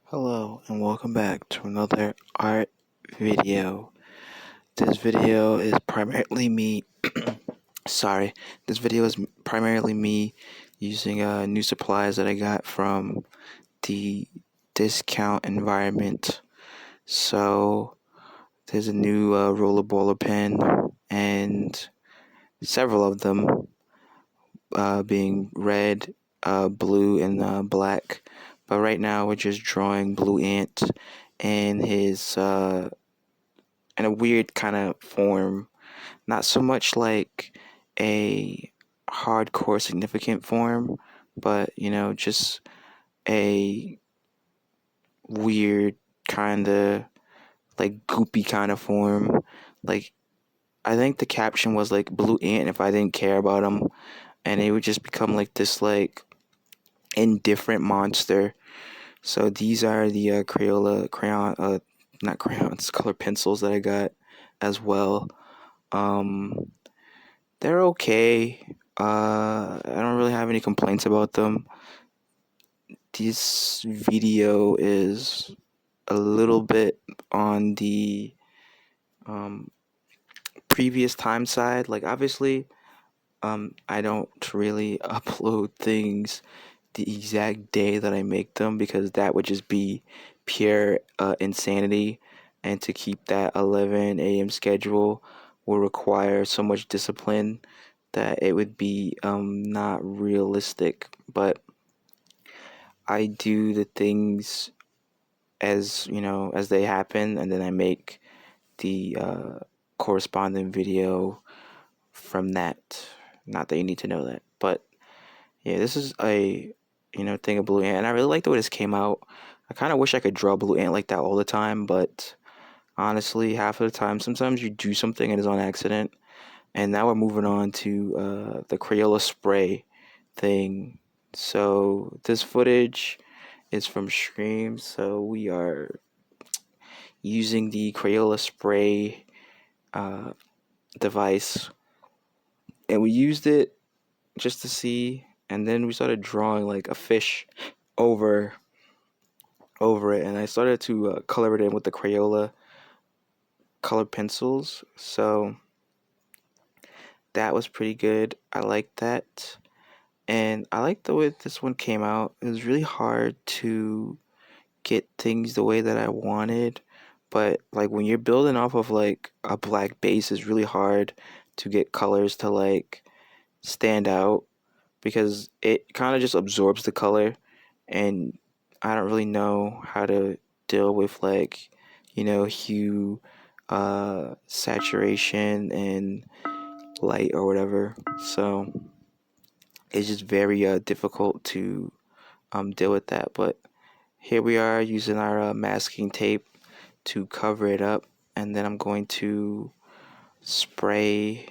Hello and welcome back to another art video. This video is primarily me sorry, this video is primarily me using new supplies that I got from the discount environment. So there's a new rollerballer pen and several of them being red, blue, and black. But right now we're just drawing Blue Ant and his in a weird kind of form, not so much like a hardcore significant form, but just a weird kind of like goopy kind of form. Like I think the caption was like Blue Ant if I didn't care about him, and it would just become like this like indifferent monster. So these are the not crayons, color pencils that I got as well. Um, they're okay. I don't really have any complaints about them. This video is a little bit on the um, previous time side. Like obviously, I don't really upload things the exact day that I make them because that would just be pure insanity. And to keep that 11 a.m. schedule will require so much discipline that it would be not realistic. But I do the things as as they happen, and then I make the corresponding video from that. Not that you need to know that, but yeah, this is a thing of Blue Ant, and I really like the way this came out. I kind of wish I could draw Blue Ant like that all the time, but honestly, half of the time, sometimes you do something and it's on accident. And now we're moving on to the Crayola spray thing. So this footage is from Stream, so we are using the Crayola spray uh, device, and we used it just to see, and then we started drawing like a fish over it, and I started to color it in with the Crayola color pencils. So that was pretty good. I liked that. And I like the way this one came out. It was really hard to get things the way that I wanted. But like when you're building off of like a black base, it's really hard to get colors to like stand out because it kind of just absorbs the color. And I don't really know how to deal with like, hue, saturation, and light or whatever. So it's just very difficult to deal with that. But here we are using our masking tape to cover it up, and then I'm going to spray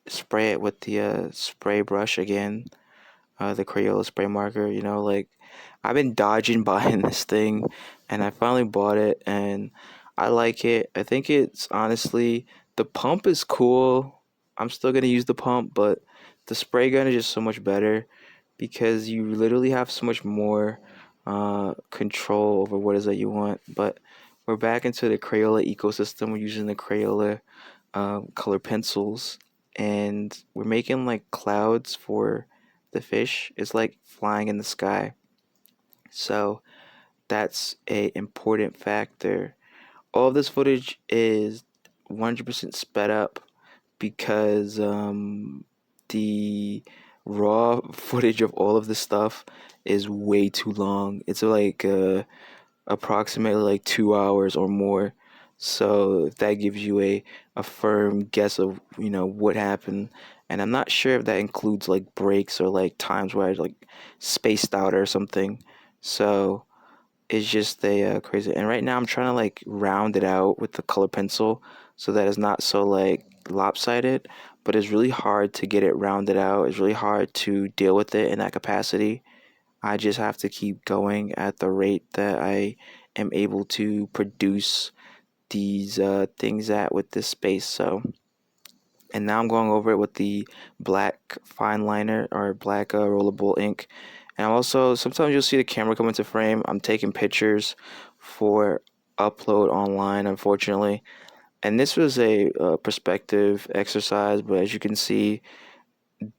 it with the spray brush again, the Crayola spray marker. Like I've been dodging buying this thing, and I finally bought it, and I like it. I think it's honestly, the pump is cool. I'm still gonna use the pump, but the spray gun is just so much better because you literally have so much more control over what it is that you want. But we're back into the Crayola ecosystem. We're using the Crayola color pencils, and we're making like clouds for the fish. It's like flying in the sky. So that's a important factor. All of this footage is 100% sped up because the raw footage of all of this stuff is way too long. It's like approximately like 2 hours or more. So that gives you a firm guess of what happened. And I'm not sure if that includes like breaks or like times where I like spaced out or something. So it's just a crazy. And right now I'm trying to like round it out with the color pencil so that it's not so like lopsided, but it's really hard to get it rounded out. It's really hard to deal with it in that capacity. I just have to keep going at the rate that I am able to produce these things at with this space. So, and now I'm going over it with the black fine liner or black rollerball ink, And also, sometimes you'll see the camera come into frame. I'm taking pictures for upload online, unfortunately. And this was a perspective exercise, but as you can see,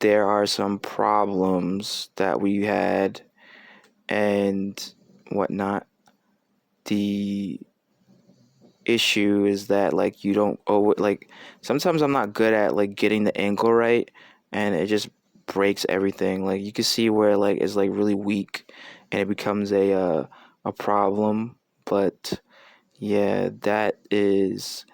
there are some problems that we had and whatnot. The issue is that like you don't like sometimes I'm not good at like getting the angle right, and it just breaks everything. Like you can see where like it's like really weak and it becomes a problem. But yeah, that is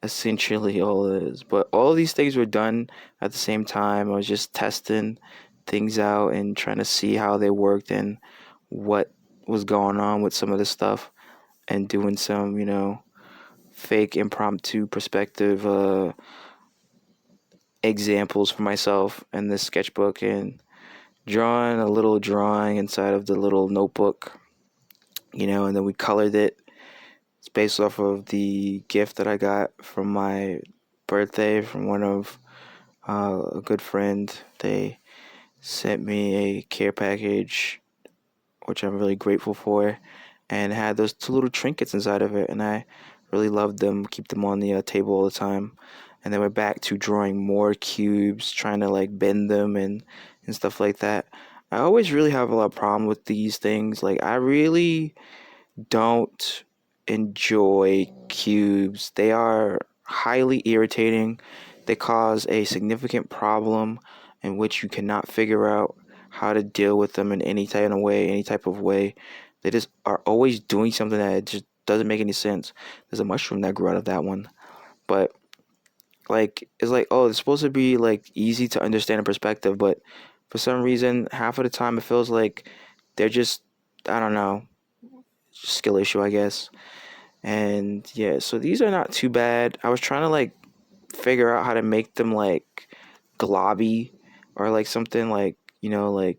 essentially all it is. But all these things were done at the same time. I was just testing things out and trying to see how they worked and what was going on with some of the stuff, and doing some, fake impromptu perspective examples for myself in this sketchbook, and drawing a little drawing inside of the little notebook, and then we colored it. It's based off of the gift that I got from my birthday from one of a good friend. They sent me a care package, which I'm really grateful for, and it had those two little trinkets inside of it, and I really loved them. Keep them on the table all the time. And then we're back to drawing more cubes, trying to like bend them and stuff like that. I always really have a lot of problem with these things. Like I really don't enjoy cubes. They are highly irritating. They cause a significant problem in which you cannot figure out how to deal with them in any type of way. They just are always doing something that just doesn't make any sense. There's a mushroom that grew out of that one. But like it's like, oh, it's supposed to be like easy to understand a perspective, but for some reason half of the time it feels like they're just, I don't know, skill issue, I guess. And yeah, so these are not too bad. I was trying to like figure out how to make them like globby or like something like, like,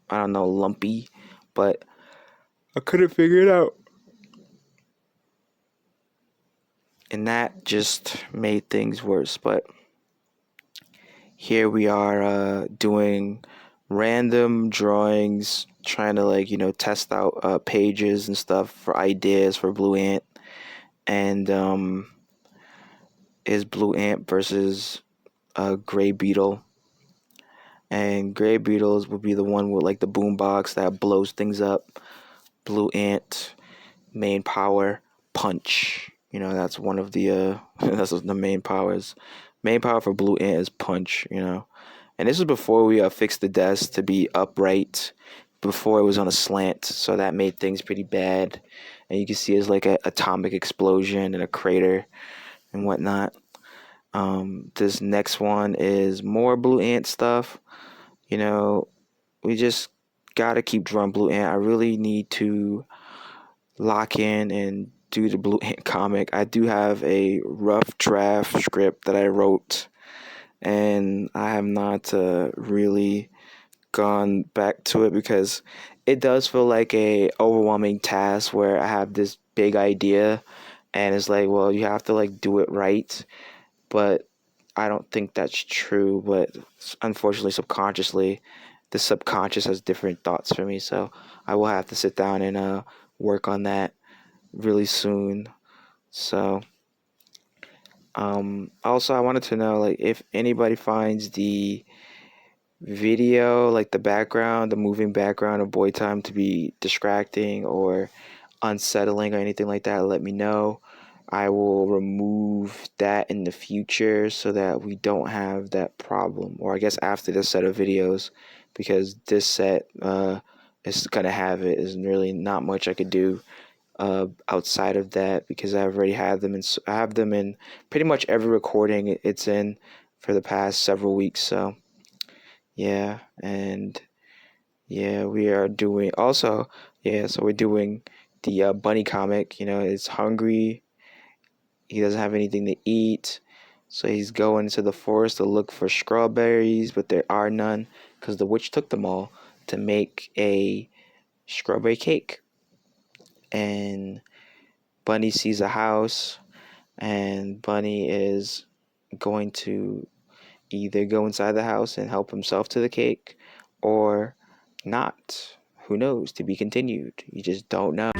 I don't know, lumpy, but I couldn't figure it out. And that just made things worse. But here we are doing random drawings, trying to like, test out pages and stuff for ideas for Blue Ant. And is Blue Ant versus Gray Beetle. And Gray Beetles would be the one with like the boombox that blows things up. Blue Ant, main power, punch. That's one of the that's the main powers. Main power for Blue Ant is punch. And this was before we fixed the desk to be upright. Before it was on a slant, so that made things pretty bad. And you can see it's like an atomic explosion and a crater and whatnot. This next one is more Blue Ant stuff. You know, we just gotta keep drawing Blue Ant. I really need to lock in and do the Blue Ant comic. I do have a rough draft script that I wrote, and I have not really gone back to it because it does feel like a overwhelming task where I have this big idea, and it's like, well, you have to like do it right, but I don't think that's true. But unfortunately, subconsciously, the subconscious has different thoughts for me. So I will have to sit down and work on that really soon. So also I wanted to know like if anybody finds the video, like the background, the moving background of Boy Time to be distracting or unsettling or anything like that, let me know. I will remove that in the future so that we don't have that problem. Or I guess after this set of videos, because this set is gonna have it. There's really not much I could do outside of that because I already have them, and I have them in pretty much every recording it's in for the past several weeks. So yeah, and yeah, we are doing also, yeah, so we're doing the bunny comic. It's hungry. He doesn't have anything to eat. So he's going into the forest to look for strawberries, but there are none because the witch took them all to make a strawberry cake. And Bunny sees a house, and Bunny is going to either go inside the house and help himself to the cake, or not. Who knows? To be continued. You just don't know.